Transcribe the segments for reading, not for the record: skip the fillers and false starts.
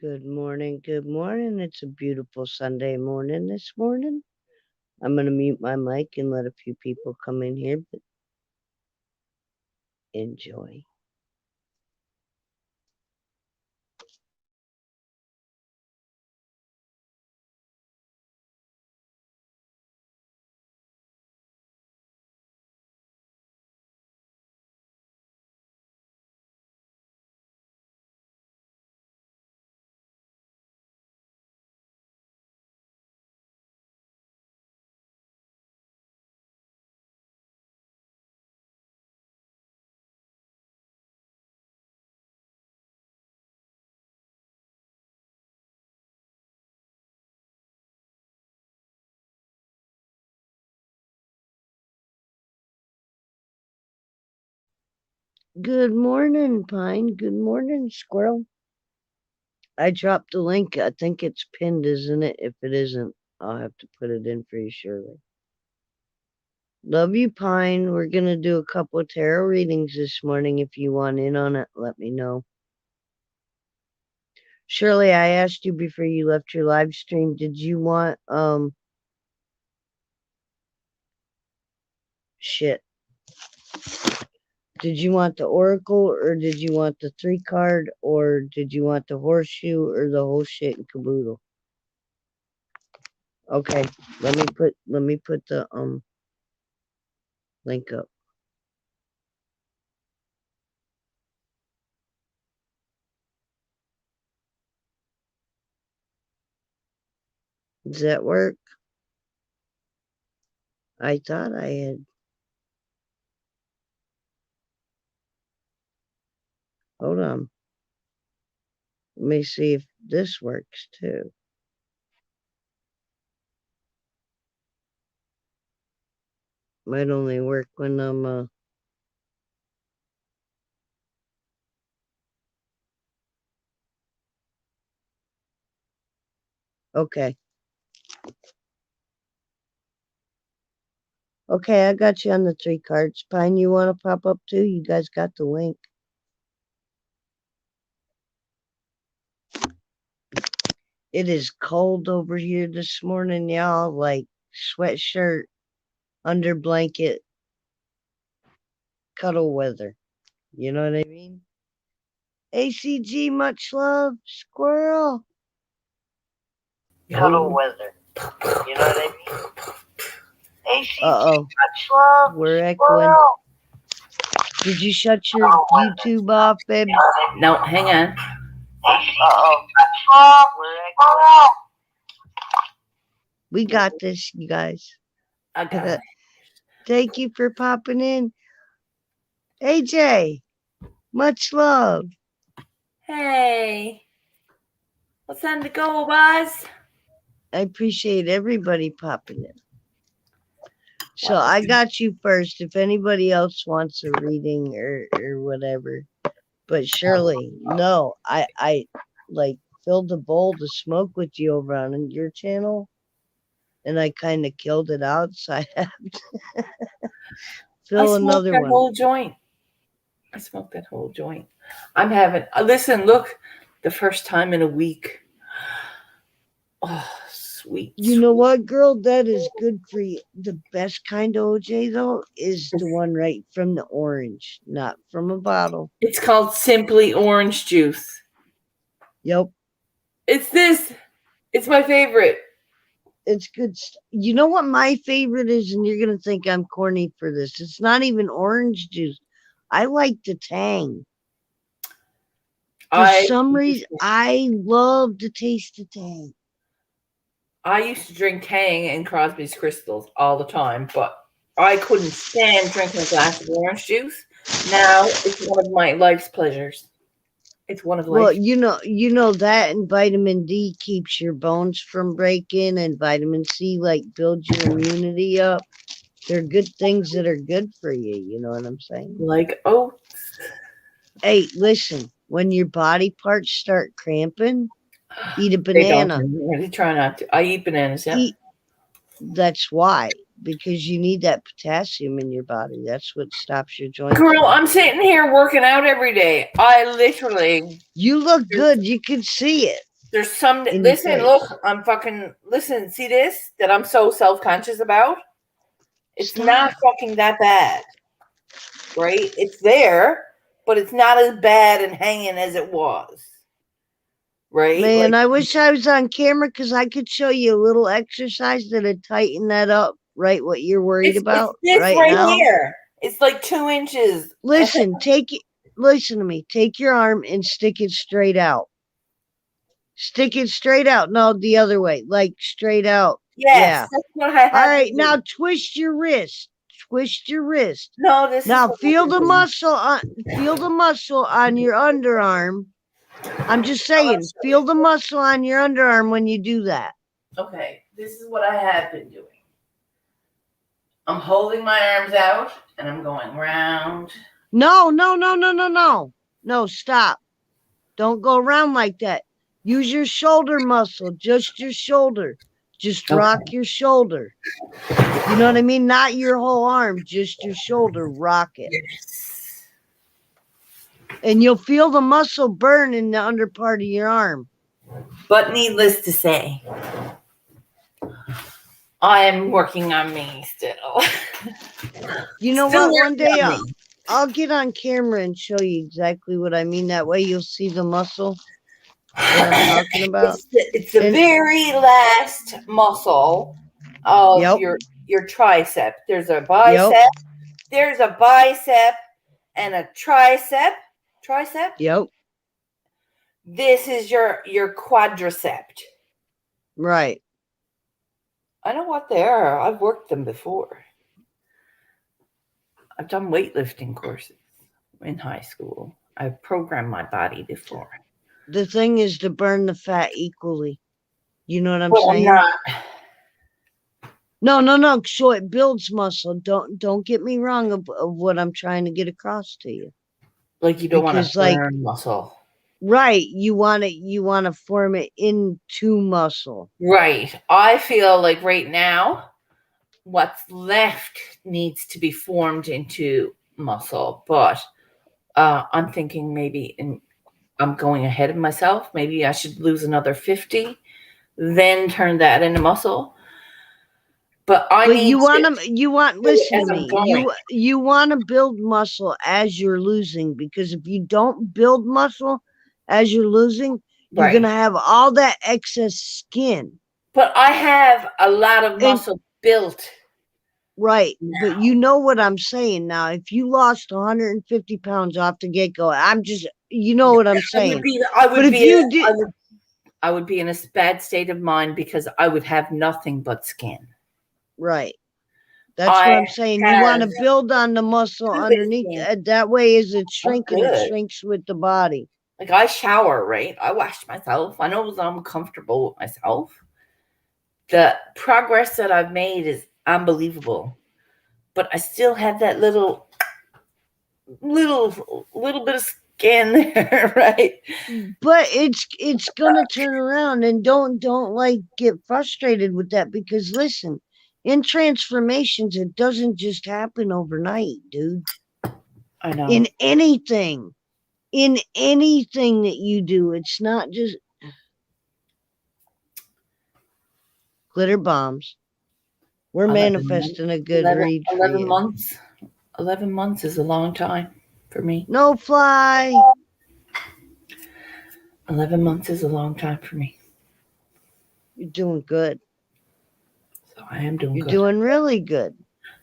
Good morning. Good morning. It's a beautiful Sunday morning this morning. I'm going to mute my mic and let a few people come in here, but enjoy. Good morning, Pine. Good morning, Squirrel. I dropped the link. I think it's pinned, isn't it? If it isn't, I'll have to put it in for you, Shirley. Love you, Pine. We're going to do a couple of tarot readings this morning. If you want in on it, let me know. Shirley, I asked you before you left your live stream, did you want, shit. Did you want the oracle, or did you want the 3-card, or did you want the horseshoe, or the whole shit and caboodle? Okay, let me put the link up. Does that work? I thought I had. Hold on. Let me see if this works too. Might only work when I'm okay. Okay, I got you on the 3 cards. Pine, you want to pop up too? You guys got the link. It is cold over here this morning, y'all. Like sweatshirt, under blanket, cuddle weather. You know what I mean? ACG, much love, squirrel. Cuddle weather. You know what I mean? ACG, much love. We're echoing. Did you shut your YouTube off, babe? No, hang on. We got this, you guys. I got it. Thank you for popping in. AJ, much love. Hey. What's time to go, Buzz? I appreciate everybody popping in. So I got you first. If anybody else wants a reading or whatever. But Shirley, no, I like filled a bowl to smoke with you over on your channel, and I kind of killed it out, so I have to fill another one. Whole joint. I smoked that whole joint. I'm having. Listen, look, the first time in a week. Oh, sweet. You know what, girl? That is good for you. The best kind of OJ, though, is the one right from the orange, not from a bottle. It's called Simply Orange Juice. Yep. It's this. It's my favorite. It's good. You know what my favorite is, and you're going to think I'm corny for this. It's not even orange juice. I like the Tang. For some reason, I love the taste of Tang. I used to drink Tang and Crosby's Crystals all the time, but I couldn't stand drinking a glass of orange juice. Now it's one of my life's pleasures. It's one of Well, you know that, and vitamin D keeps your bones from breaking, and vitamin C like builds your immunity up. They're good things that are good for you. You know what I'm saying? Like oats. Hey, listen. When your body parts start cramping, eat a banana. I really try not to. I eat bananas. Yeah. That's why, because you need that potassium in your body. That's what stops your joints. Girl, I'm sitting here working out every day. I literally. You look good. You can see it. There's some. in your Listen, face. look, I'm fucking. Listen, see this that I'm so self conscious about. It's not Stop. fucking that bad, right? It's there, but it's not as bad and hanging as it was, right? Man, Like I wish I was on camera because I could show you a little exercise that'd tighten that up, right? What you're worried it's about this right right now. here. It's like 2 inches. Listen, listen to me. Take your arm and stick it straight out. Stick it straight out. No, the other way. Like straight out. Yes, Yeah. that's what I All have right. been Now doing. twist your wrist. Twist your wrist. No, this is Now what I've feel been the doing. muscle on your underarm. I'm just I'm gonna saying, show feel you. the muscle on your underarm when you do that. Okay, this is what I have been doing. I'm holding my arms out and I'm going round. No, no, no, no, no, no. No, stop. Don't go around like that. Use your shoulder muscle, just your shoulder. Just rock Okay. your shoulder. You know what I mean? Not your whole arm, just your shoulder. Rock it. Yes. And you'll feel the muscle burn in the under part of your arm. But needless to say, I'm working on me still. You know Still what? One working day on me. I'll get on camera and show you exactly what I mean. That way you'll see the muscle that I'm talking about. It's the And very last muscle of yep, your tricep. There's a yep, bicep. There's a bicep and a tricep. Tricep. yep. This is your quadricep. Right. I know what they are. I've worked them before. I've done weightlifting courses in high school. I've programmed my body before. The thing is to burn the fat equally. You know what I'm But saying? I'm not. No, no, no. So it builds muscle. Don't get me wrong of what I'm trying to get across to you. Like you don't want Because to burn muscle. right, you want to form it into muscle. Right. I feel like right now, what's left needs to be formed into muscle. But I'm thinking maybe I'm going ahead of myself. Maybe I should lose another 50, then turn that into muscle. But You want listen as to I'm me. going. You want to build muscle as you're losing, because if you don't build muscle as you're losing, you're Right. gonna have all that excess skin. But I have a lot of muscle built. Right. Now. But you know what I'm saying now. If you lost 150 pounds off the get-go, I'm just you know what I'm saying. I would be in a bad state of mind because I would have nothing but skin. Right. That's what I'm saying. You want to build on the muscle underneath. That way, as it's shrinking, it shrinks with the body. Like I shower, right? I wash myself. I know I'm comfortable with myself. The progress that I've made is unbelievable. But I still have that little bit of skin there, right? But it's gonna turn around, and don't like get frustrated with that, because listen, in transformations, it doesn't just happen overnight, dude. I know. In anything that you do, it's not just glitter bombs. We're manifesting a good read for 11 you. months. 11 months is a long time for me. No fly. 11 months is a long time for me. You're doing good. So I am doing good. You're doing really good.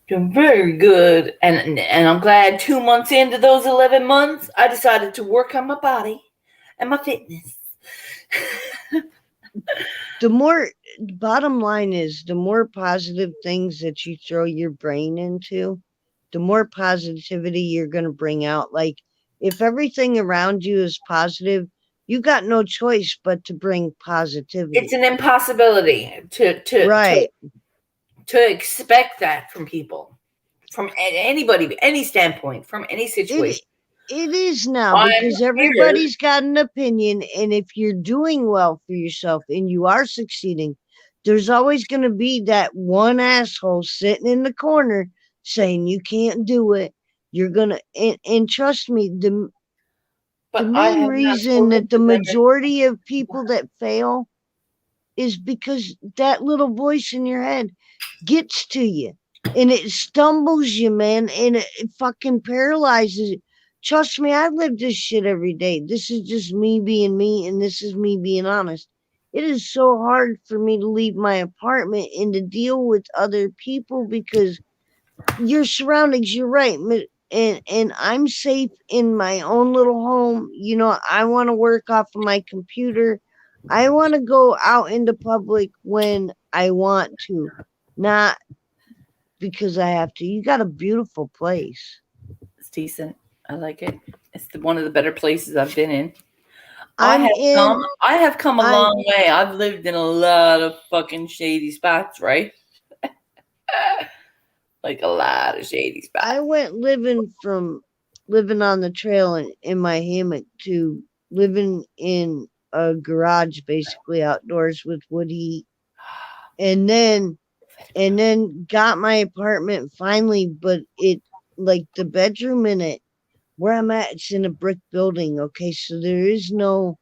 Doing very good. And I'm glad 2 months into those 11 months, I decided to work on my body and my fitness. Bottom line is, the more positive things that you throw your brain into, the more positivity you're going to bring out. Like, if everything around you is positive, you got no choice but to bring positivity. It's an impossibility to expect that from people, from anybody, any standpoint, from any situation. It is now, because everybody's got an opinion, and if you're doing well for yourself and you are succeeding, there's always going to be that one asshole sitting in the corner saying you can't do it. You're going to, and trust me, The But I main have not reason spoken that the to them. majority of people that fail is because that little voice in your head gets to you and it stumbles you, man, and it fucking paralyzes you. Trust me, I live this shit every day. This is just me being me, and this is me being honest. It is so hard for me to leave my apartment and to deal with other people because your surroundings, you're right. And I'm safe in my own little home. You know, I want to work off of my computer. I want to go out into public when I want to, not because I have to. You got a beautiful place. It's decent. I like it. It's one of the better places I've been in. I'm I have come a I'm long way. I've lived in a lot of fucking shady spots, right? Like a lot of shady spots. I went living from living on the trail in my hammock to living in a garage basically outdoors with wood heat. And then got my apartment finally, but it like the bedroom in it where I'm at, it's in a brick building. Okay, so there is no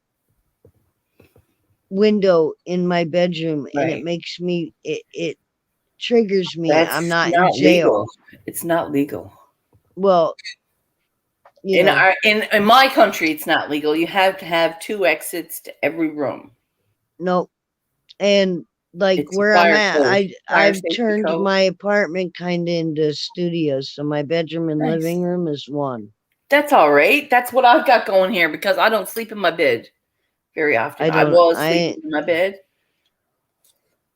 window in my bedroom, and it Right. makes me it triggers me. I'm That's not in not legal. jail. It's not legal. Well, you In know, our in my country, it's not legal. You have to have 2 exits to every room. no. And like It's a where I'm fire at, code, fire I've safety turned code. my apartment kind of into studios, so my bedroom and Nice. living room is one. That's all right. That's what I've got going here because I don't sleep in my bed very often. I I don't. was sleeping in my bed.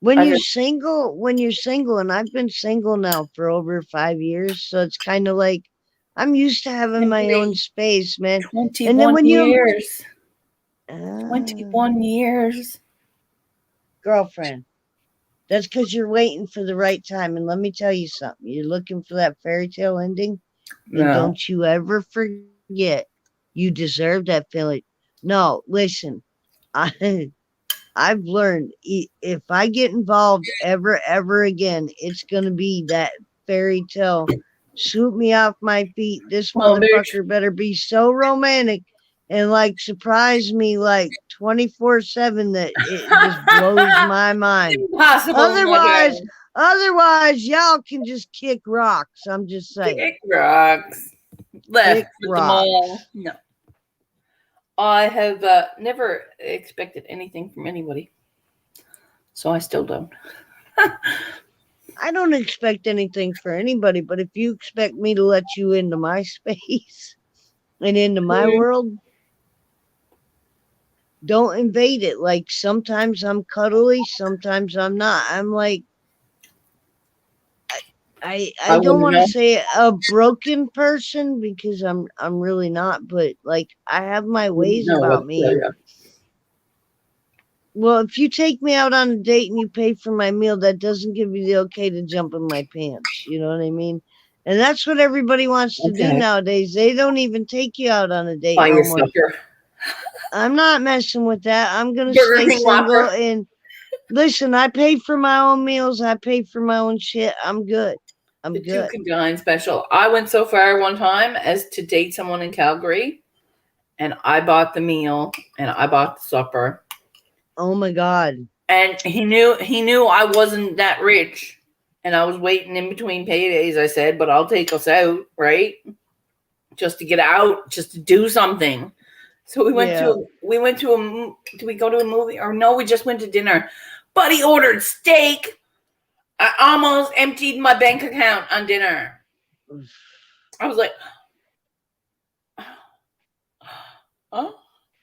When I you're just single, and I've been single now for over 5 years, so it's kind of like I'm used to having can't my own believe space, man. And then 21 when you, years. uh, 21 years. girlfriend, that's because you're waiting for the right time. And let me tell you something: you're looking for that fairy tale ending, and No. don't you ever forget, you deserve that feeling. No, listen, I I've learned if I get involved ever again, it's going to be that fairy tale. Swoop me off my feet. This Come on, bitch. motherfucker better be so romantic and like surprise me like 24/7 that it just blows my mind. Impossible, my Otherwise, darling. otherwise, y'all can just kick rocks. I'm just saying. Kick rocks. Left Kick with the mall. rocks. No. I have never expected anything from anybody. So I still don't. I don't expect anything for anybody, but if you expect me to let you into my space and into my world, don't invade it. Like sometimes I'm cuddly, sometimes I'm not. I'm like I I don't wouldn't want to know. say a broken person because I'm really not, but like I have my Wouldn't ways know what about to me. tell And you. well, if you take me out on a date and you pay for my meal, that doesn't give you the okay to jump in my pants. You know what I mean? And that's what everybody wants to do Okay. nowadays. They don't even take you out on a date Buy no your more. sucker. I'm not messing with that. I'm going to Burger stay King single. Whopper. And listen, I pay for my own meals. I pay for my own shit. I'm good. The I'm two good. can dine special. I went so far one time as to date someone in Calgary, and I bought the meal and I bought the supper. Oh my God. And he knew I wasn't that rich, and I was waiting in between paydays. I said, "But I'll take us out, right? Just to get out, just to do something." So Yeah. we went to a. Did we go to a movie or no? We just went to dinner. But he ordered steak. I almost emptied my bank account on dinner. I was like, oh.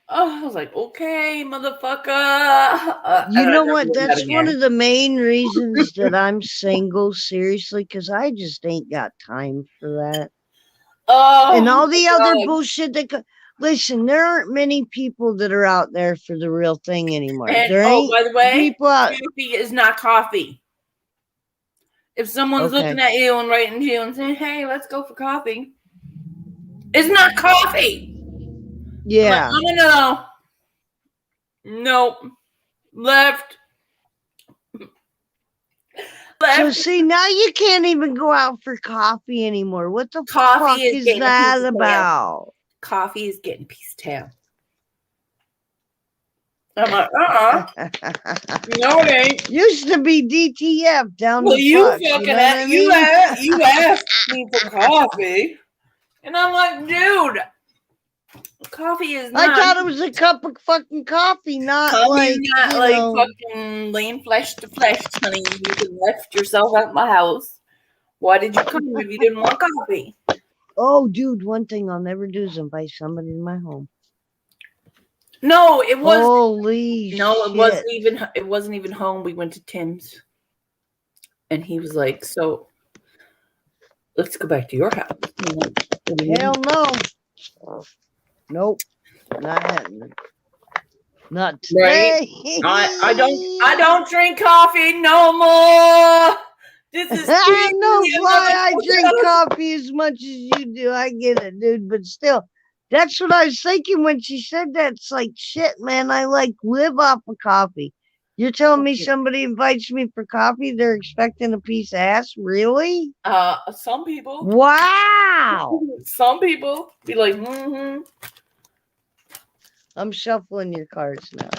I was like, okay, motherfucker. You And I know never what? did that That's one again. of the main reasons that I'm single, seriously, because I just ain't got time for that. And Oh all my the other god. bullshit listen, there aren't many people that are out there for the real thing anymore. And There oh, ain't by the way, people out. coffee is not coffee. If someone's Okay. looking at you and writing to you and saying, "Hey, let's go for coffee," it's not coffee. I'm like, Yeah. no. Nope. Left. So Left. see, now you can't even go out for coffee anymore. What the Coffee fuck is is getting a piece that of kale. about? coffee is getting piece of town. I'm like, no, it ain't. Used to be DTF down Well, the you puck, fucking you know what I mean? you asked me for coffee, and I'm like, dude, coffee is I not. thought it was a cup of fucking coffee, not Coffee like, is not you like know. fucking laying flesh to flesh, honey. You can left yourself out my house. Why did you come if you didn't want coffee? Oh, dude, one thing I'll never do is invite somebody to my home. No, it was Holy no, shit. it wasn't even home. We went to Tim's, and he was like, "So, let's go back to your house." I'm like, "What do you Hell mean?" no. Nope. Not happening. Not Right? today. I don't drink coffee no more. This is No crazy, fly, I drink motherfucker. coffee as much as you do. I get it, dude. But still, that's what I was thinking when she said that. It's like, shit, man, I like live off of coffee. You're telling me somebody invites me for coffee, they're expecting a piece of ass? Really? Some people. Wow. Some people be like, mm-hmm. I'm shuffling your cards now.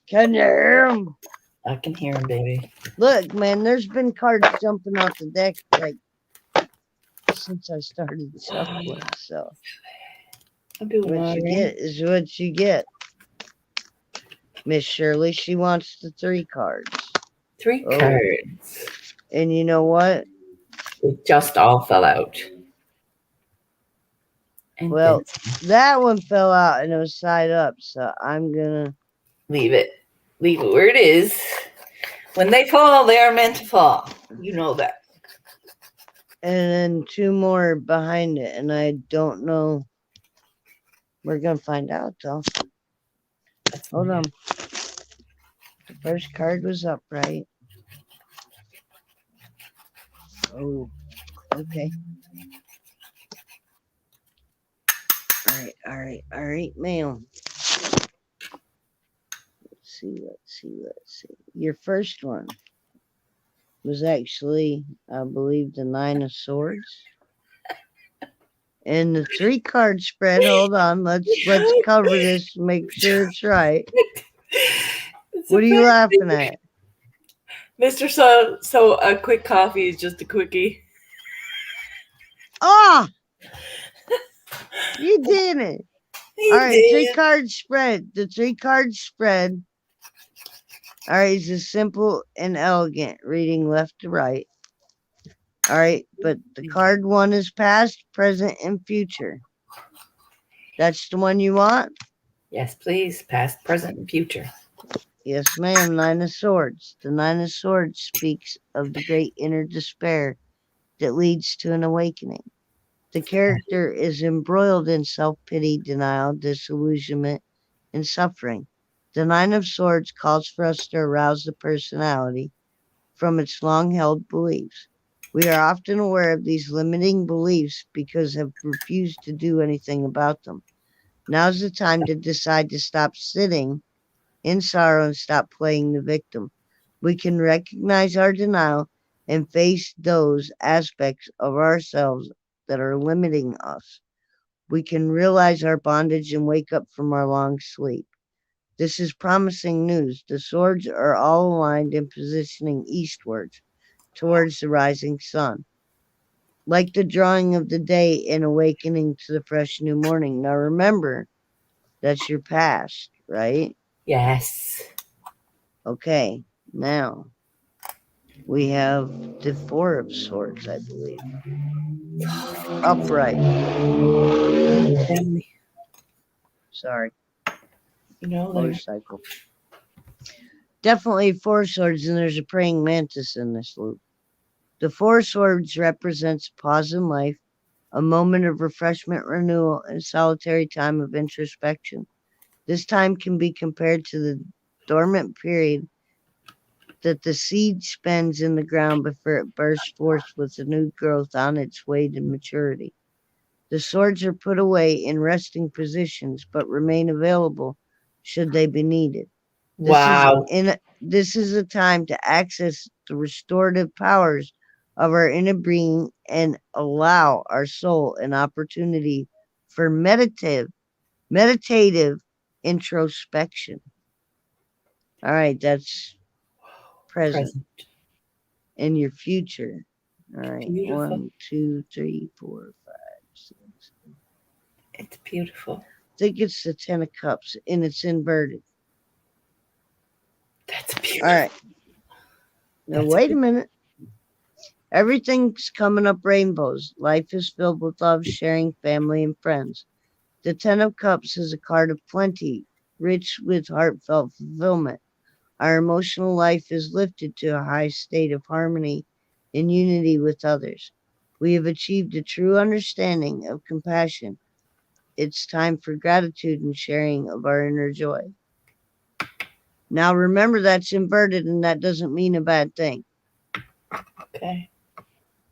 Can you hear them? I can hear him, baby. Look, man, there's been cards jumping off the deck like since I started shuffling. So I'm doing what you right. get is what you get. Miss Shirley, she wants the 3 cards. 3 cards. And you know what? It just all fell out. And well, that one fell out and it was side up. So I'm going to leave it. Leave it where it is. When they fall, they are meant to fall. You know that. And then 2 more behind it. And I don't know. We're going to find out, though. Hold on. The first card was upright. Oh, okay. All right, ma'am. Let's see. Your first one was actually, I believe, the 9 of Swords. And the 3 card spread, hold on, let's cover this, make sure it's right. What are you laughing at? Mr. So a quick coffee is just a quickie. Ah! You did it. All right, 3 card spread. The 3 card spread. All right, it's a simple and elegant reading left to right. All right, but the card 1 is past, present, and future. That's the one you want? Yes, please. Past, present, and future. Yes, ma'am. 9 of Swords. The 9 of Swords speaks of the great inner despair that leads to an awakening. The character is embroiled in self-pity, denial, disillusionment, and suffering. The 9 of Swords calls for us to arouse the personality from its long-held beliefs. We are often aware of these limiting beliefs because have refused to do anything about them. Now's the time to decide to stop sitting in sorrow and stop playing the victim. We can recognize our denial and face those aspects of ourselves that are limiting us. We can realize our bondage and wake up from our long sleep. This is promising news. The swords are all aligned and positioning eastwards towards the rising sun. Like the drawing of the day and awakening to the fresh new morning. Now remember, that's your past, right? Yes. Okay, now we have the 4 of Swords, I believe. Upright. Sorry. Motorcycle. Definitely 4 swords, and there's a praying mantis in this loop. The 4 swords represents a pause in life, a moment of refreshment, renewal, and solitary time of introspection. This time can be compared to the dormant period that the seed spends in the ground before it bursts forth with a new growth on its way to maturity. The swords are put away in resting positions, but remain available should they be needed. This is a time to access the restorative powers of our inner being and allow our soul an opportunity for meditative introspection. All right, that's present in your future. All right, Beautiful. 1, 2, 3, 4, 5, 6. It's beautiful. I think it's the 10 of Cups, and it's inverted. That's beautiful. All right. Now, wait a minute. Everything's coming up rainbows. Life is filled with love, sharing, family, and friends. The 10 of Cups is a card of plenty, rich with heartfelt fulfillment. Our emotional life is lifted to a high state of harmony and unity with others. We have achieved a true understanding of compassion. It's time for gratitude and sharing of our inner joy. Now remember, that's inverted, and that doesn't mean a bad thing. Okay.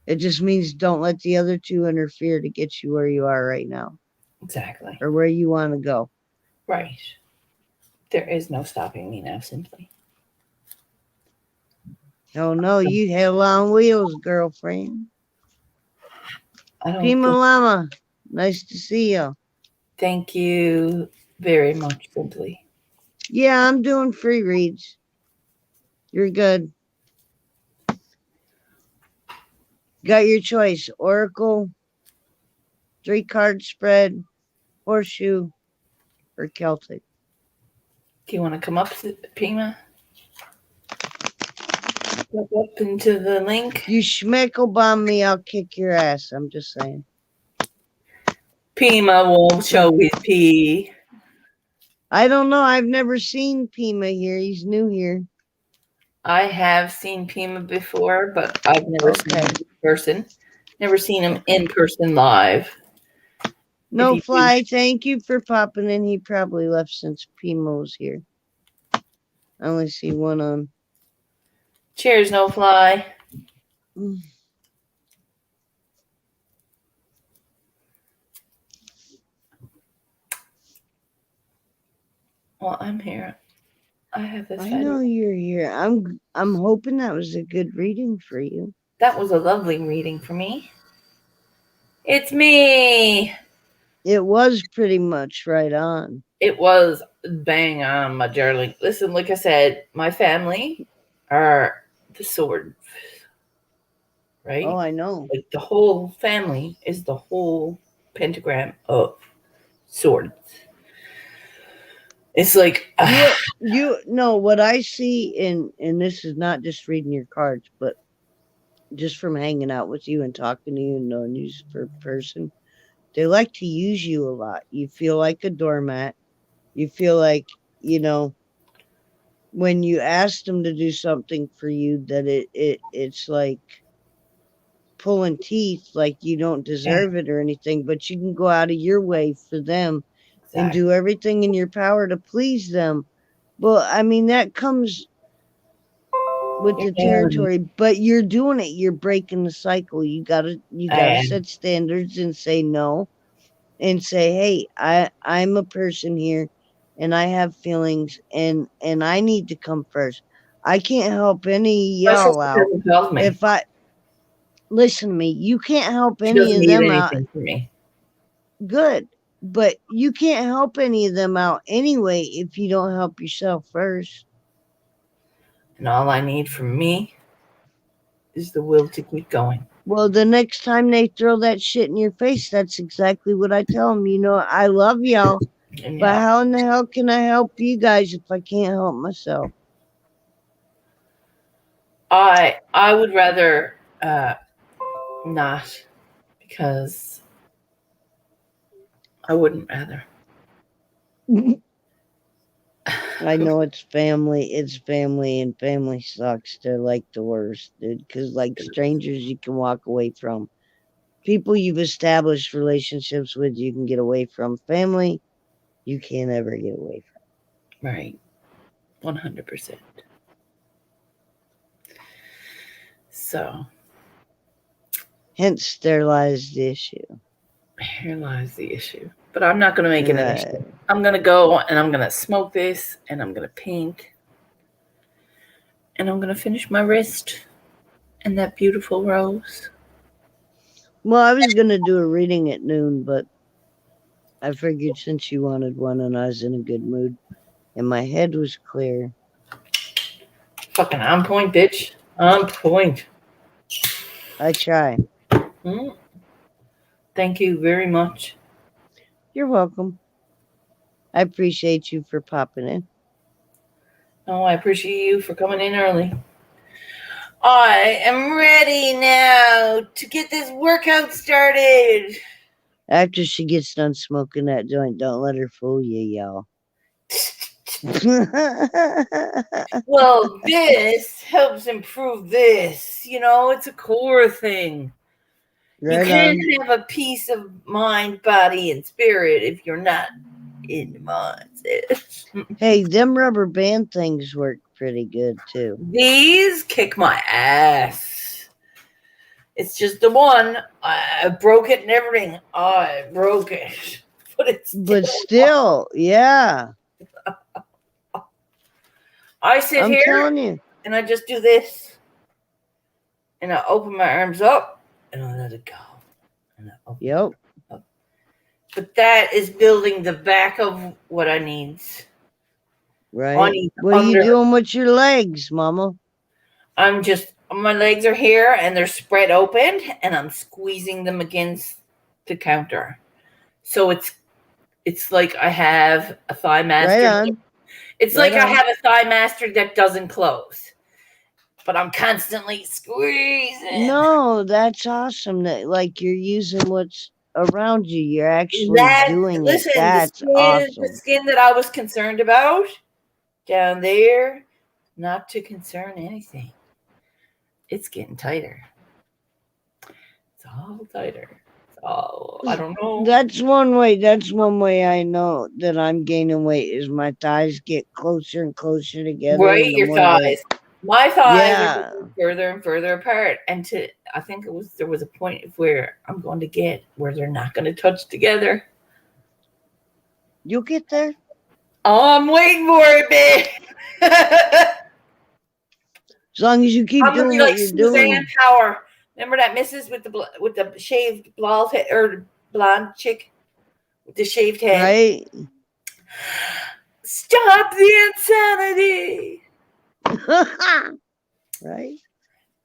It just means don't let the other two interfere to get you where you are right now. Exactly. Or where you want to go. Right. There is no stopping me now, simply. Oh no, you hell on wheels, girlfriend. Pima think... Llama, nice to see you. Thank you very much, simply. Yeah, I'm doing free reads. You're good. Got your choice. Oracle, 3-card spread, horseshoe, or Celtic. Do you want to come up, Pima? Look up into the link. You schmeckle bomb me, I'll kick your ass. I'm just saying. Pima won't show his pee. I don't know. I've never seen Pima here. He's new here. I have seen Pima before, but I've never seen him in person. Never seen him in person live. No Fly, thank you for popping in. He probably left since Pima was here. I only see one on. Cheers, No Fly. Well, I'm here. I have this. I know you're here. I'm hoping that was a good reading for you. That was a lovely reading for me. It's me. It was pretty much right on. It was bang on, my darling. Listen, like I said, my family are the sword, right? Oh, I know. Like the whole family is the whole pentagram of swords. It's like you know what I see and this is not just reading your cards, but just from hanging out with you and talking to you and knowing you for a person. They like to use you a lot. You feel like a doormat. You feel like, when you ask them to do something for you, that it's like pulling teeth, like you don't deserve it or anything, but you can go out of your way for them and do everything in your power to please them. Well, I mean, that comes with the territory, but you're doing it. You're breaking the cycle. You gotta set standards and say no and say, hey, I'm a person here and I have feelings and I need to come first. I can't help any of y'all out. If I listen to me, you can't help any of them out. For me. Good. But you can't help any of them out anyway if you don't help yourself first. And all I need from me is the will to keep going. Well, the next time they throw that shit in your face, that's exactly what I tell them. I love y'all, but how in the hell can I help you guys if I can't help myself? I would rather not, because I wouldn't rather. I know it's family, and family sucks. They're like the worst, dude. Because like strangers, you can walk away from. People you've established relationships with, you can get away from. Family, you can't ever get away from. Right. 100%. So. Hence, there lies the issue. Here lies the issue. But I'm not going to make it an issue. I'm going to go and I'm going to smoke this and I'm going to paint. And I'm going to finish my wrist. And that beautiful rose. Well, I was going to do a reading at noon, but I figured since you wanted one and I was in a good mood and my head was clear. Fucking on point, bitch. On point. I try. Thank you very much. You're welcome. I appreciate you for popping in. Oh, I appreciate you for coming in early. I am ready now to get this workout started. After she gets done smoking that joint, don't let her fool you, y'all. Well, this helps improve this. You know, it's a core thing. Right you can't on. have a peace of mind, body, and spirit if you're not in the mindset. Hey, them rubber band things work pretty good too. These kick my ass. It's just the one. I broke it and everything. I broke it. But still, yeah. I sit I'm here telling you. and I just do this. And I open my arms up and I let it go. And I open Yep. up. But that is building the back of what I need. Right. What are you doing with your legs, Mama? My legs are here and they're spread open and I'm squeezing them against the counter. So it's like I have a thigh master. Right on. It's right like on. I have a thigh master that doesn't close. But I'm constantly squeezing. No, that's awesome. That like you're using what's around you. You're actually doing it. That's awesome. The skin that I was concerned about down there, not to concern anything. It's getting tighter. It's all tighter. I don't know. That's one way I know that I'm gaining weight is my thighs get closer and closer together. Right, your thighs. My thighs are further and further apart. And I think there was a point where I'm going to get where they're not going to touch together. You'll get there. Oh, I'm waiting for it, bitch. As long as you keep doing what you're doing. Power. Remember that missus with the shaved blonde head, or blonde chick with the shaved head? Right. Stop the insanity. Right.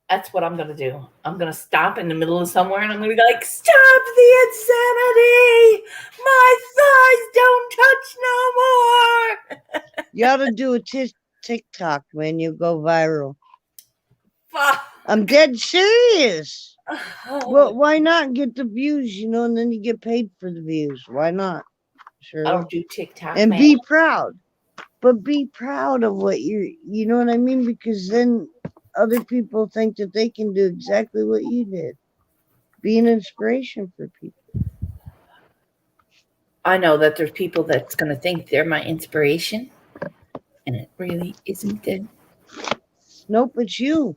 That's what I'm gonna do. I'm gonna stop in the middle of somewhere and I'm gonna be like, stop the insanity. My thighs don't touch no more. You ought to do a TikTok, man. You'll go viral. Fuck. I'm dead serious. Well, why not get the views, and then you get paid for the views. Why not? Sure. I don't do TikTok. And be proud. But be proud of what you know what I mean? Because then other people think that they can do exactly what you did. Be an inspiration for people. I know that there's people that's going to think they're my inspiration. And it really isn't them. Nope, it's you.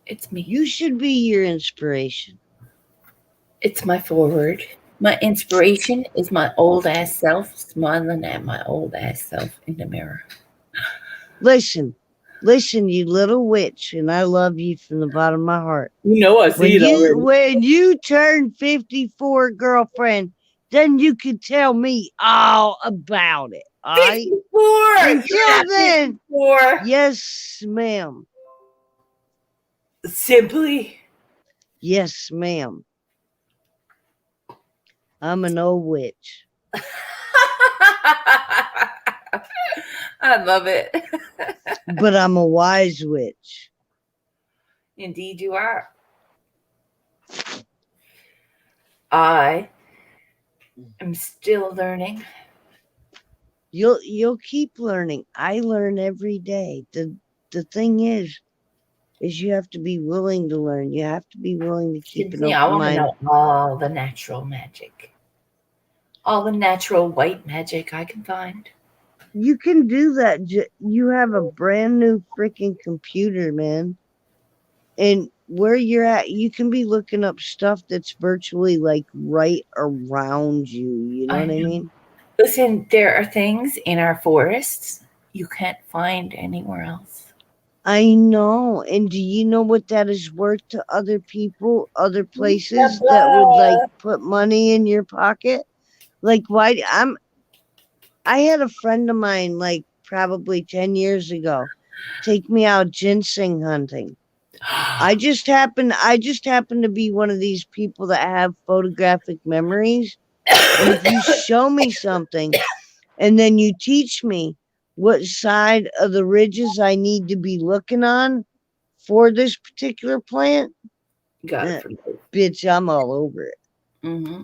It's me. You should be your inspiration. It's my forward. My inspiration is my old ass self smiling at my old ass self in the mirror. Listen, you little witch, and I love you from the bottom of my heart. I see it already. When you turn 54, girlfriend, then you can tell me all about it. All right? 54. Until then, 54. Yes, ma'am. Simply. Yes, ma'am. I'm an old witch. I love it. But I'm a wise witch. Indeed you are. I am still learning. You'll keep learning. I learn every day. The thing is you have to be willing to learn. You have to be willing to keep an open mind. I want to know all the natural magic. All the natural white magic I can find. You can do that. You have a brand new freaking computer, man. And where you're at, you can be looking up stuff that's virtually like right around you. You know what I mean? Listen, there are things in our forests you can't find anywhere else. I know. And do you know what that is worth to other people, other places that would like put money in your pocket? Like, why? I had a friend of mine, like probably 10 years ago, take me out ginseng hunting. I just happen to be one of these people that have photographic memories. And if you show me something and then you teach me what side of the ridges I need to be looking on for this particular plant, Got it for life. bitch, I'm all over it. Mm-hmm.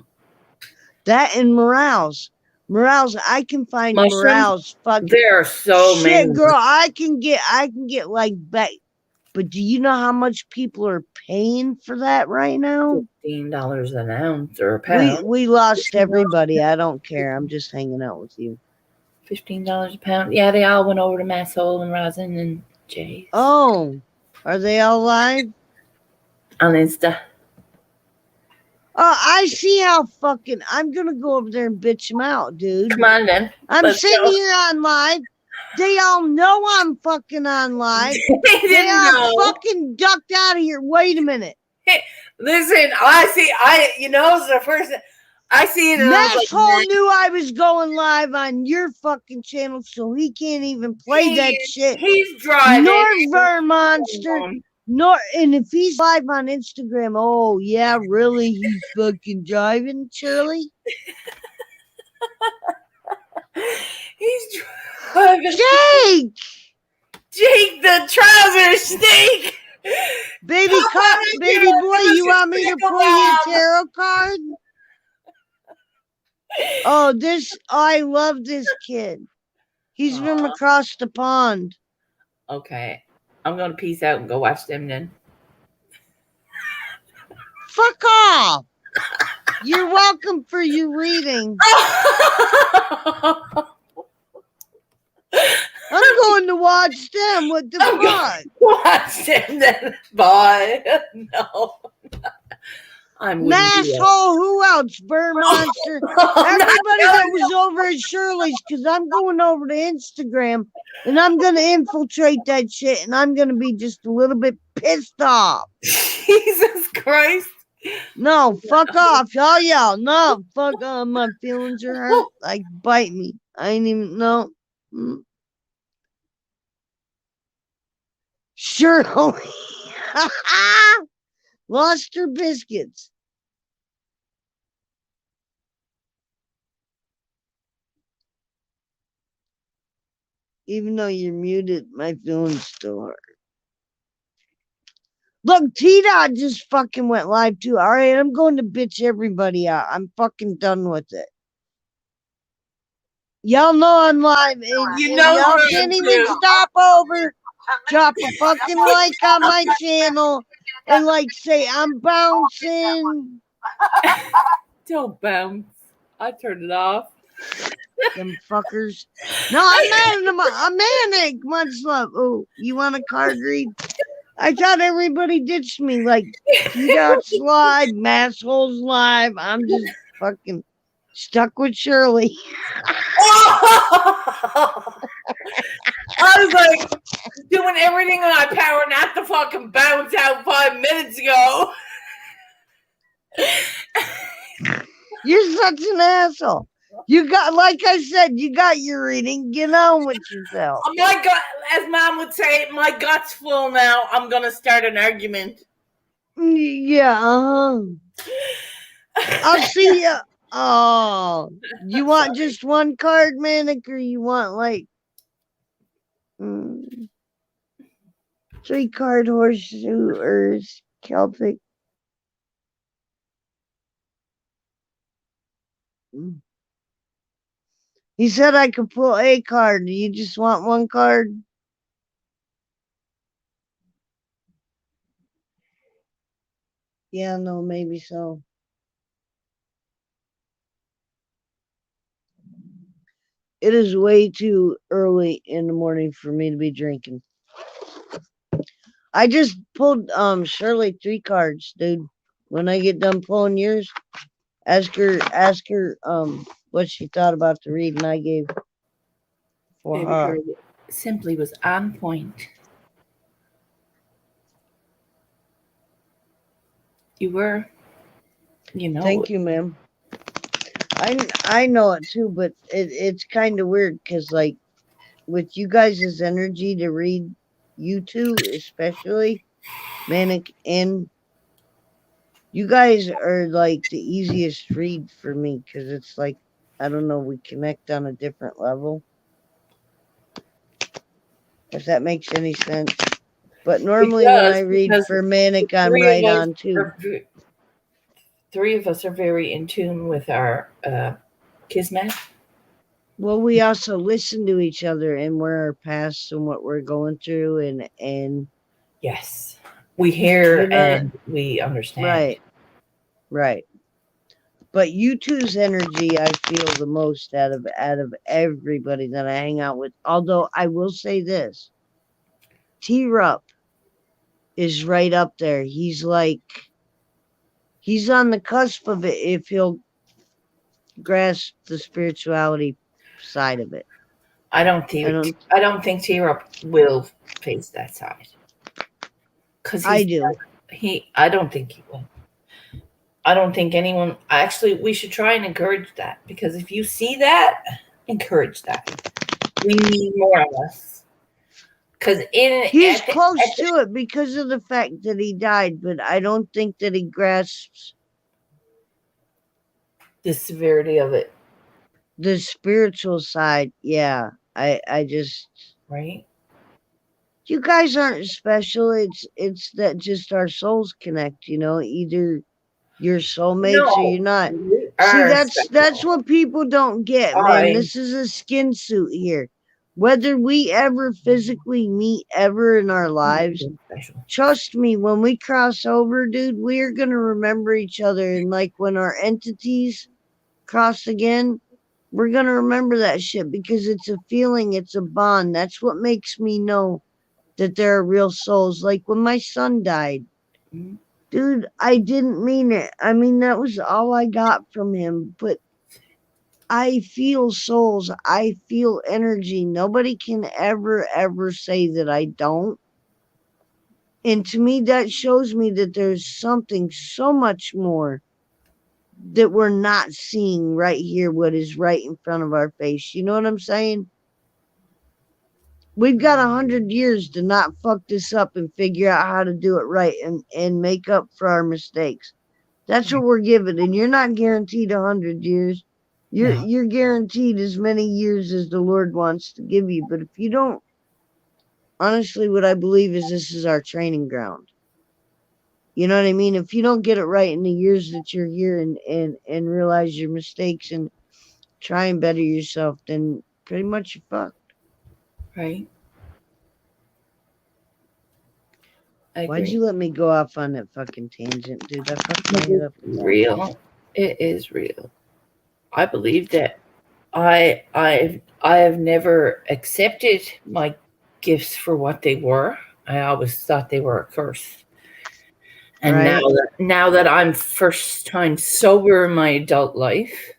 That and morels. Morels, I can find Mushrooms? morels. Fuck There are so shit, many. girl. I can get like back. But do you know how much people are paying for that right now? $15 an ounce or a pound. We lost everybody. I don't care. I'm just hanging out with you. $15 a pound. Yeah, they all went over to Masshole and Rosin and Jay's. Oh, are they all live? On Insta. Oh, I see how fucking. I'm gonna go over there and bitch them out, dude. Come on then. I'm sitting here on live. They all know I'm fucking on live. They all fucking ducked out of here. Wait a minute. Hey, listen, it's the first I see it. Masshole knew I was going live on your fucking channel, so he can't even play that shit. He's driving. Nor Vermonster. And if he's live on Instagram, oh yeah, really, he's fucking driving, Shirley. He's driving. Jake, the trouser snake. Baby boy, you want me to pull you a tarot card? Oh, I love this kid. He's from across the pond. Okay. I'm going to peace out and go watch them then. Fuck off. You're welcome for your reading. I'm going to watch them. What the fuck? Watch them then. Bye. No. Masshole, who else? Vermonster. Everybody that was over at Shirley's, because I'm going over to Instagram and I'm going to infiltrate that shit and I'm going to be just a little bit pissed off. Jesus Christ. No, fuck off. Oh, yeah. No, fuck off. My feelings are hurt. Like, bite me. I ain't even know. Shirley. Lost her biscuits. Even though you're muted, my feelings still hurt. Look, T-Dot just fucking went live too. All right, I'm going to bitch everybody out. I'm fucking done with it. Y'all know I'm live. And y'all can't even stop over. Drop a fucking like on my channel. And like say I'm bouncing. Don't bounce. I turned it off. Them fuckers. No, I'm mad at them. I'm manic. Much love. Oh, you want a card read? I thought everybody ditched me. Like T-Dot's live, Masshole's live. I'm just fucking stuck with Shirley. I was like doing everything in my power not to fucking bounce out 5 minutes ago. You're such an asshole. You got, like I said, you got your reading. Get on with yourself. Oh my God, as Mom would say, my gut's full now. I'm gonna start an argument. Yeah, I'll see ya. Oh, you want just one card, Manic, or you want like 3 card horseshoers, Celtic? He said I could pull a card. Do you just want one card? Yeah, no, maybe so. It is way too early in the morning for me to be drinking. I just pulled Shirley 3 cards, dude. When I get done pulling yours, ask her what she thought about the reading I gave for her. Simply was on point. You were, you know. Thank you, ma'am. I know it too, but it's kind of weird because like with you guys' energy to read, you two especially, Manic, and you guys are like the easiest read for me because it's like, I don't know, we connect on a different level. If that makes any sense. But normally when I read Because for Manic, I'm three right of us on too. three of us are very in tune with our kismet. Well, we also listen to each other and where our past and what we're going through and Yes, we hear you know, and we understand. right. But you two's energy I feel the most out of everybody that I hang out with. Although I will say this, T Rup is right up there. He's on the cusp of it if he'll grasp the spirituality side of it. I don't think T-Rup will face that side because I do. I don't think he will. I don't think anyone. Actually, we should try and encourage that because if you see that, encourage that. We need more of us. Because He's close to it because of the fact that he died, but I don't think that he grasps the severity of it, the spiritual side. Yeah. I just, right? you guys aren't special. It's that just our souls connect, either you're soulmates or No, you're not. we See, are that's special. what people don't get, man. I This is a skin suit here. Whether we ever physically meet ever in our lives, special. trust me, when we cross over, dude, we're gonna remember each other. And like when our entities cross again, we're gonna remember that shit because it's a feeling, it's a bond. That's what makes me know that there are real souls. Like when my son died, Mm-hmm. dude, I didn't mean it. I mean, that was all I got from him. But I feel souls. I feel energy. Nobody can ever say that I don't. And to me, that shows me that there's something so much more that we're not seeing right here, what is right in front of our face. You know what I'm saying? We've got 100 years to not fuck this up and figure out how to do it right and make up for our mistakes. That's what we're given, and you're not guaranteed 100 years. You're guaranteed as many years as the Lord wants to give you. But if you don't, honestly, what I believe is this is our training ground. You know what I mean? If you don't get it right in the years that you're here and realize your mistakes and try and better yourself, then pretty much you're fucked. Right. I Why'd agree. you let me go off on that fucking tangent, dude? I fucked my head up. Real. It is real. I believe that I have never accepted my gifts for what they were. I always thought they were a curse. And Right. now that I'm first time sober in my adult life,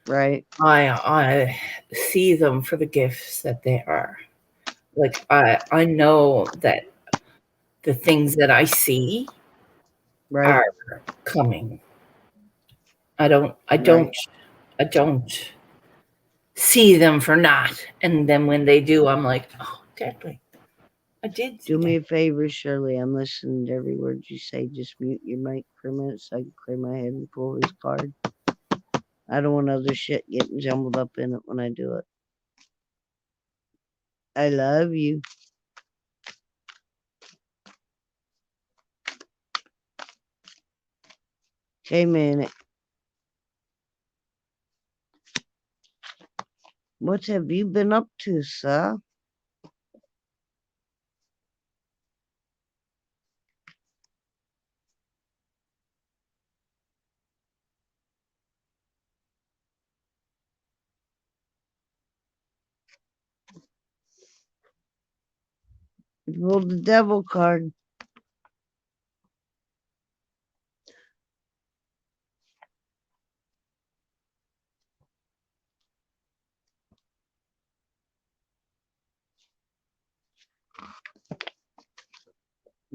Right. I see them for the gifts that they are. Like I know that the things that I see Right. are coming. I don't see them for not. And then when they do, I'm like, oh, deadly. I did see Do me that. a favor, Shirley. I'm listening to every word you say. Just mute your mic for a minute so I can clear my head and pull his card. I don't want other shit getting jumbled up in it when I do it. I love you. Okay, man. What have you been up to, sir? You rolled the devil card.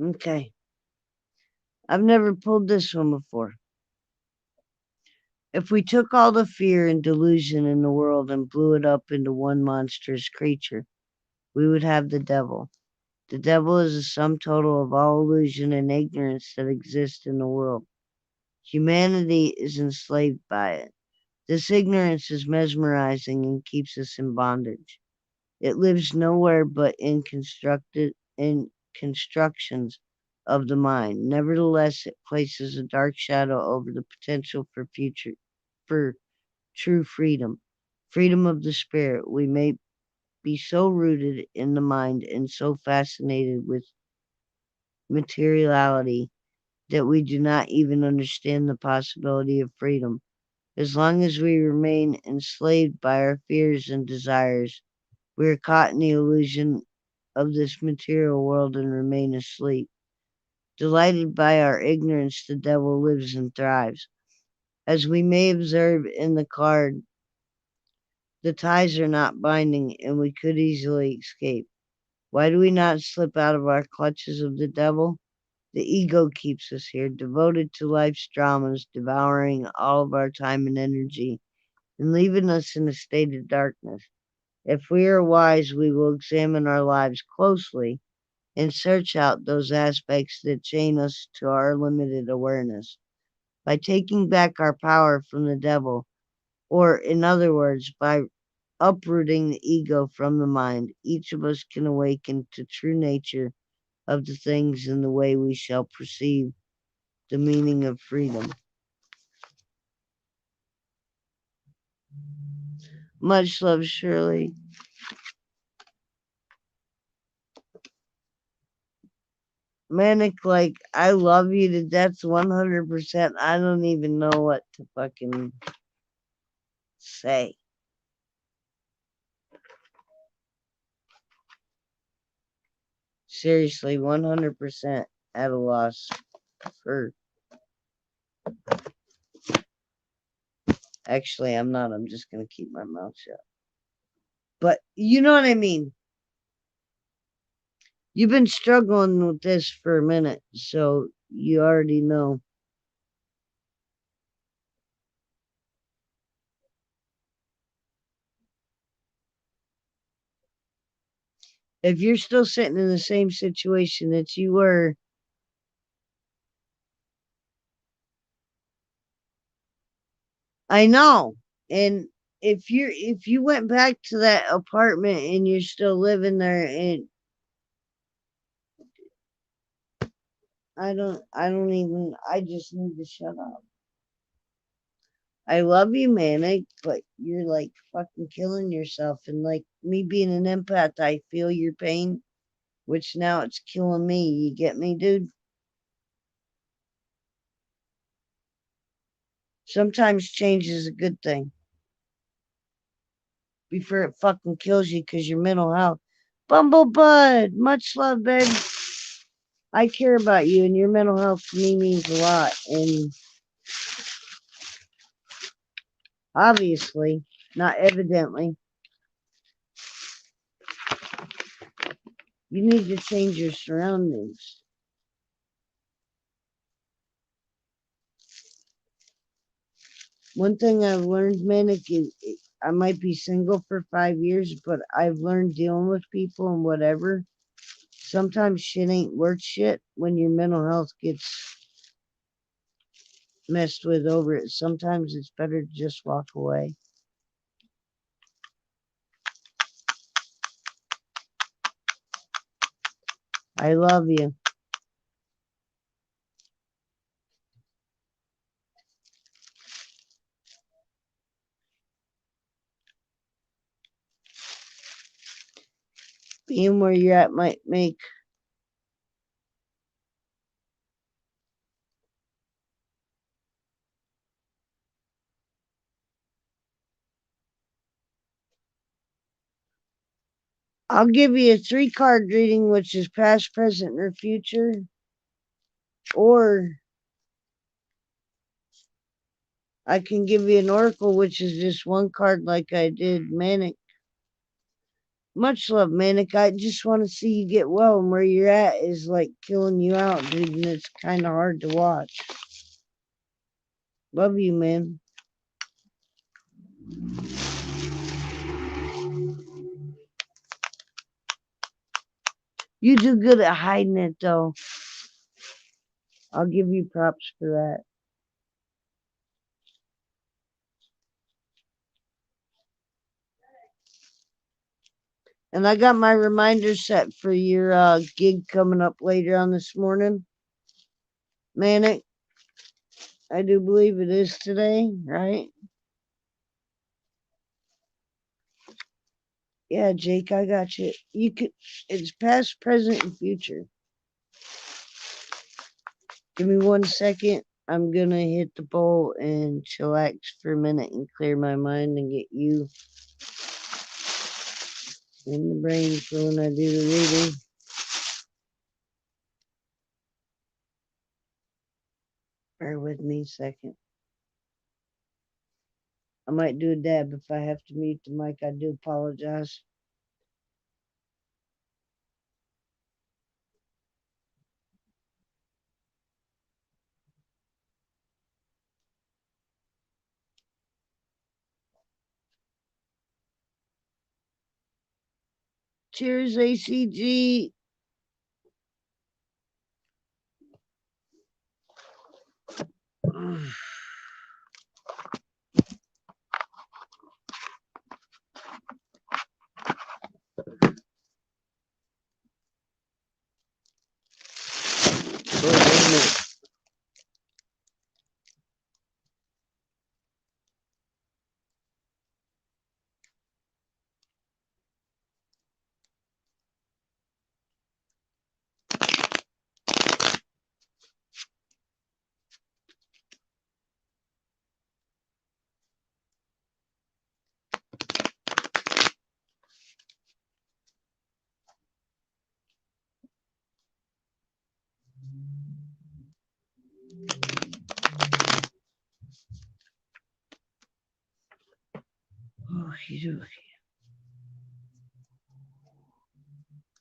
Okay. I've never pulled this one before. If we took all the fear and delusion in the world and blew it up into one monstrous creature, we would have the devil. The devil is the sum total of all illusion and ignorance that exist in the world. Humanity is enslaved by it. This ignorance is mesmerizing and keeps us in bondage. It lives nowhere but in constructions of the mind. Nevertheless, it places a dark shadow over the potential for true freedom. Freedom of the spirit. We may be so rooted in the mind and so fascinated with materiality that we do not even understand the possibility of freedom. As long as we remain enslaved by our fears and desires, we are caught in the illusion of this material world and remain asleep. Delighted by our ignorance, the devil lives and thrives. As we may observe in the card, the ties are not binding and we could easily escape. Why do we not slip out of our clutches of the devil? The ego keeps us here, devoted to life's dramas, devouring all of our time and energy, and leaving us in a state of darkness. If we are wise, we will examine our lives closely and search out those aspects that chain us to our limited awareness. By taking back our power from the devil, or in other words, by uprooting the ego from the mind, each of us can awaken to true nature of the things in the way we shall perceive the meaning of freedom. Much love, Shirley. Manic, like, I love you to death 100%. I don't even know what to fucking say. Seriously, 100% at a loss for. Actually, I'm not. I'm just going to keep my mouth shut. But you know what I mean. You've been struggling with this for a minute, so you already know. If you're still sitting in the same situation that you were, I know. And if you went back to that apartment and you're still living there, and I just need to shut up. I love you, Manic, but you're like fucking killing yourself. And like me being an empath, I feel your pain, which now it's killing me. You get me, dude? Sometimes change is a good thing before it fucking kills you because your mental health. Bumblebud, much love, babe. I care about you, and your mental health to me means a lot. And obviously, not evidently, you need to change your surroundings. One thing I've learned, Manic, is I might be single for 5 years, but I've learned dealing with people and whatever. Sometimes shit ain't worth shit when your mental health gets messed with over it. Sometimes it's better to just walk away. I love you. Being where you're at might make. I'll give you a 3 card reading, which is past, present, or future. Or I can give you an oracle, which is just 1 card like I did Manic. Much love, Manic. I just want to see you get well, and where you're at is like killing you out, dude, and it's kind of hard to watch. Love you, man. You do good at hiding it, though. I'll give you props for that. And I got my reminder set for your gig coming up later on this morning. Manic, I do believe it is today, right? Yeah, Jake, I got you. You could. It's past, present, and future. Give me 1 second. I'm gonna hit the bowl and chillax for a minute and clear my mind and get you in the brain for when I do the reading. Bear with me a second. I might do a dab if I have to mute the mic. I do apologize. Cheers, ACG.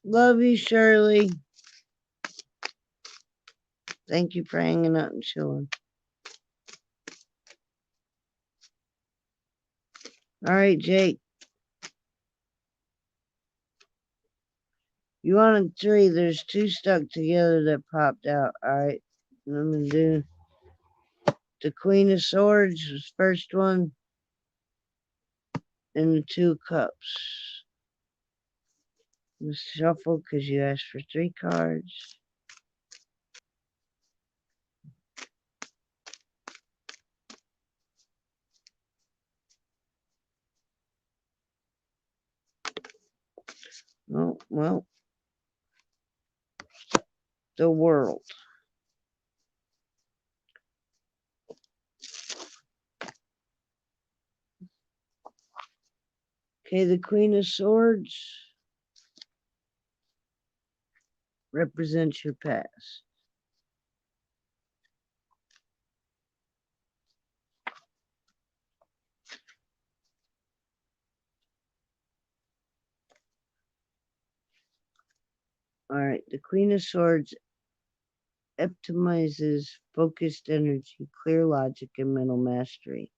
Love you, Shirley. Thank you for hanging out and chilling. All right, Jake. You wanted 3. There's 2 stuck together that popped out. All right. I'm going to do the Queen of Swords, was first one, and the 2 Cups. Let's shuffle because you asked for 3 cards. Oh, well. The World. Okay, the Queen of Swords represents your past. All right, the Queen of Swords epitomizes focused energy, clear logic, and mental mastery.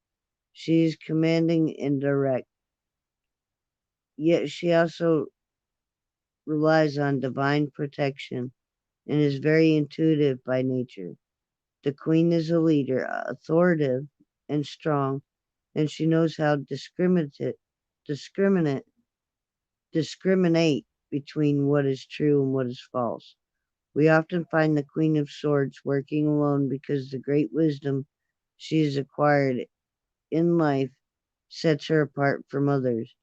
She is commanding and direct, yet she also relies on divine protection and is very intuitive by nature. The Queen is a leader, authoritative and strong, and she knows how to discriminate between what is true and what is false. We often find the Queen of Swords working alone because the great wisdom she has acquired in life sets her apart from others.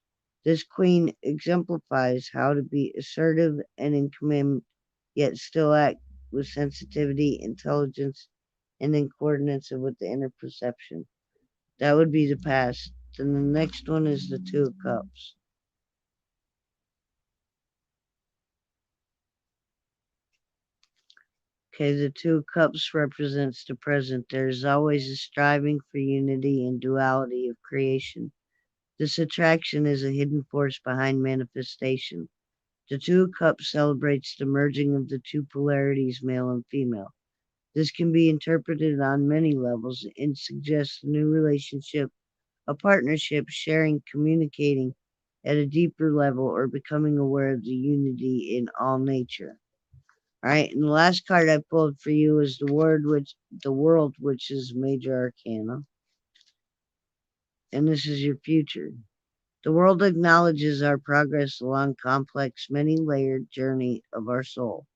This queen exemplifies how to be assertive and in command, yet still act with sensitivity, intelligence, and in coordinates with the inner perception. That would be the past. Then the next one is the 2 of Cups. Okay, the 2 of Cups represents the present. There is always a striving for unity and duality of creation. This attraction is a hidden force behind manifestation. The Two of Cups celebrates the merging of the two polarities, male and female. This can be interpreted on many levels and suggests a new relationship, a partnership, sharing, communicating at a deeper level, or becoming aware of the unity in all nature. All right, and the last card I pulled for you is the world, which is major arcana, and this is your future. The world acknowledges our progress along complex, many-layered journey of our soul.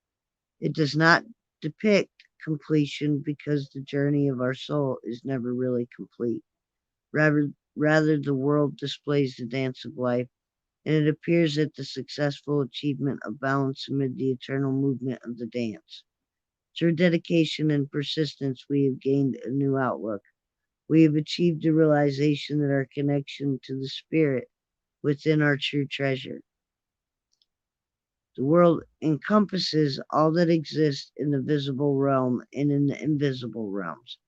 It does not depict completion because the journey of our soul is never really complete. Rather, the world displays the dance of life, and it appears that the successful achievement of balance amid the eternal movement of the dance. Through dedication and persistence, we have gained a new outlook. We have achieved the realization that our connection to the spirit within our true treasure. The world encompasses all that exists in the visible realm and in the invisible realms.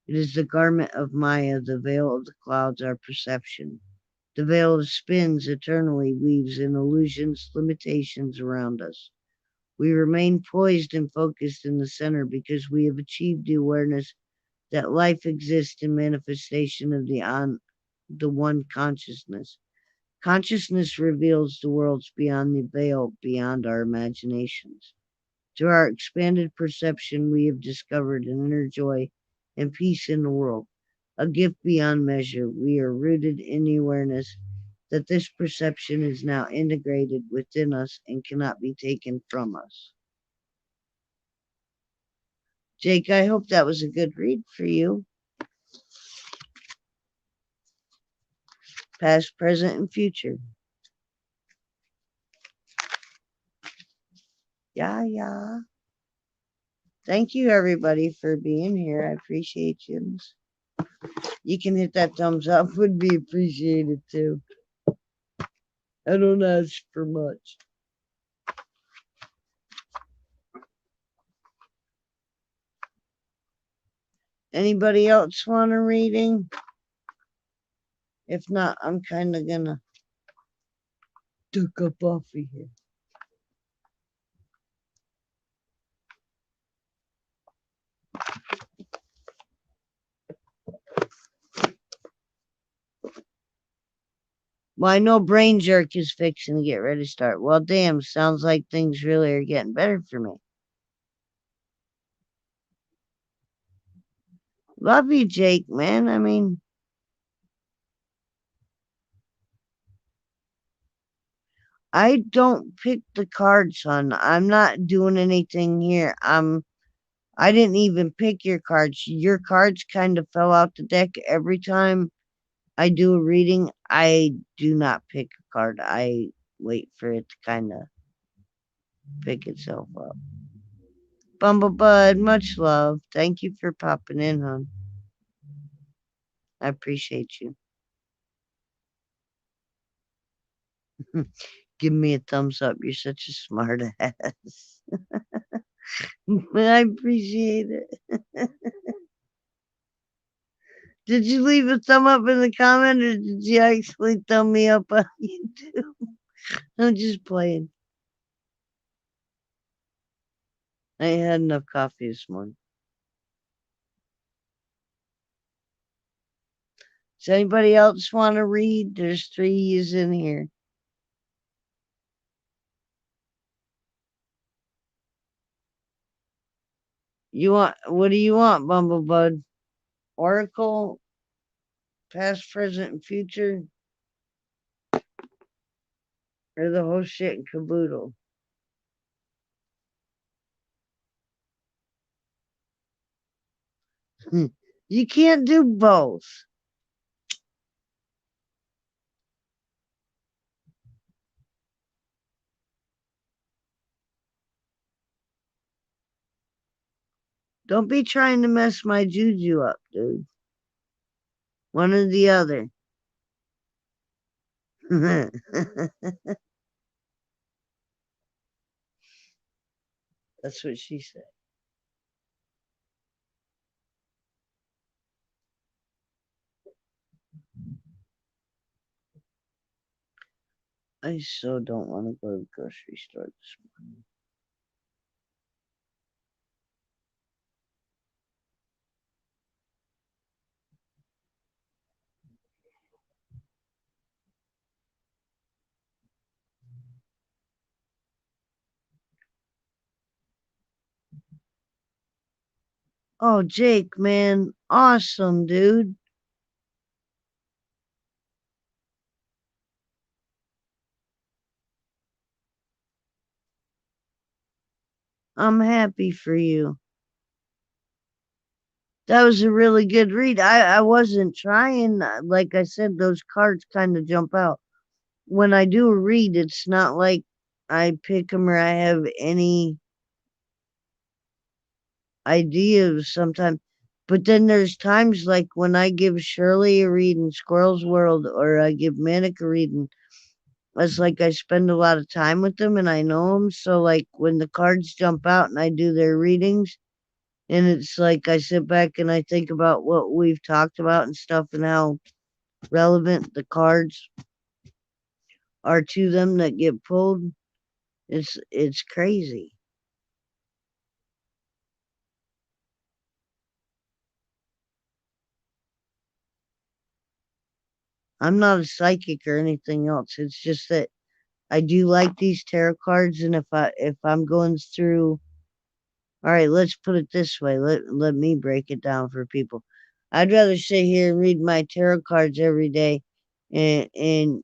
It is the garment of Maya, the veil of the clouds, our perception. The veil spins eternally, weaves in illusions, limitations around us. We remain poised and focused in the center because we have achieved the awareness that life exists in manifestation of the one consciousness. Consciousness reveals the worlds beyond the veil, beyond our imaginations. Through our expanded perception, we have discovered an inner joy and peace in the world, a gift beyond measure. We are rooted in the awareness that this perception is now integrated within us and cannot be taken from us. Jake, I hope that was a good read for you. Past, present, and future. Yeah. Thank you, everybody, for being here. I appreciate you. You can hit that thumbs up. Would be appreciated, too. I don't ask for much. Anybody else want a reading? If not, I'm kind of gonna duck up off of here. Well, I know Brain Jerk is fixing to get ready to start. Well, damn, sounds like things really are getting better for me. Love you, Jake, man. I mean, I don't pick the cards, son. I'm not doing anything here. I didn't even pick your cards. Your cards kind of fell out the deck every time I do a reading. I do not pick a card. I wait for it to kind of pick itself up. Bumblebud, much love. Thank you for popping in, hon. I appreciate you. Give me a thumbs up. You're such a smart ass. I appreciate it. Did you leave a thumb up in the comment or did you actually thumb me up on YouTube? I'm just playing. I ain't had enough coffee this morning. Does anybody else want to read? There's 3 years in here. What do you want, Bumblebud? Oracle, past, present, and future? Or the whole shit and caboodle? You can't do both. Don't be trying to mess my juju up, dude. One or the other. That's what she said. I so don't want to go to the grocery store this morning. Oh, Jake, man. Awesome, dude. I'm happy for you. That was a really good read. I wasn't trying. Like I said, those cards kind of jump out. When I do a read, it's not like I pick them or I have any idea sometimes. But then there's times like when I give Shirley a read in Squirrel's World or I give Manic a read, and it's like I spend a lot of time with them and I know them. So, like, when the cards jump out and I do their readings, and it's like I sit back and I think about what we've talked about and stuff and how relevant the cards are to them that get pulled. It's crazy. I'm not a psychic or anything else. It's just that I do like these tarot cards, and if I'm going through, all right, let's put it this way. Let me break it down for people. I'd rather sit here and read my tarot cards every day, and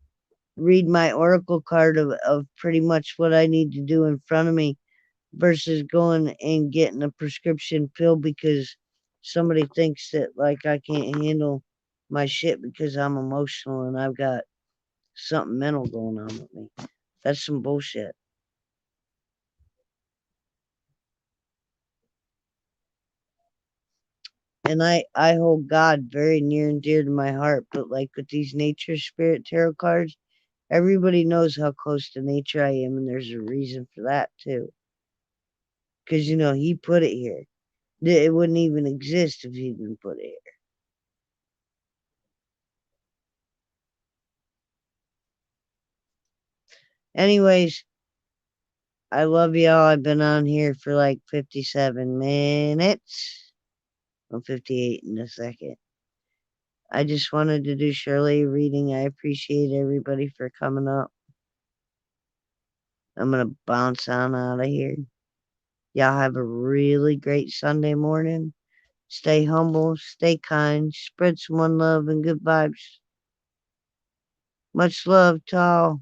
read my oracle card of pretty much what I need to do in front of me versus going and getting a prescription pill because somebody thinks that like I can't handle my shit because I'm emotional and I've got something mental going on with me. That's some bullshit. And I hold God very near and dear to my heart, but like with these nature spirit tarot cards, everybody knows how close to nature I am, and there's a reason for that too. Because he put it here. It wouldn't even exist if he didn't put it here. Anyways, I love y'all. I've been on here for like 57 minutes. Well, 58 in a second. I just wanted to do Shirley a reading. I appreciate everybody for coming up. I'm going to bounce on out of here. Y'all have a really great Sunday morning. Stay humble, stay kind, spread some one love and good vibes. Much love to all.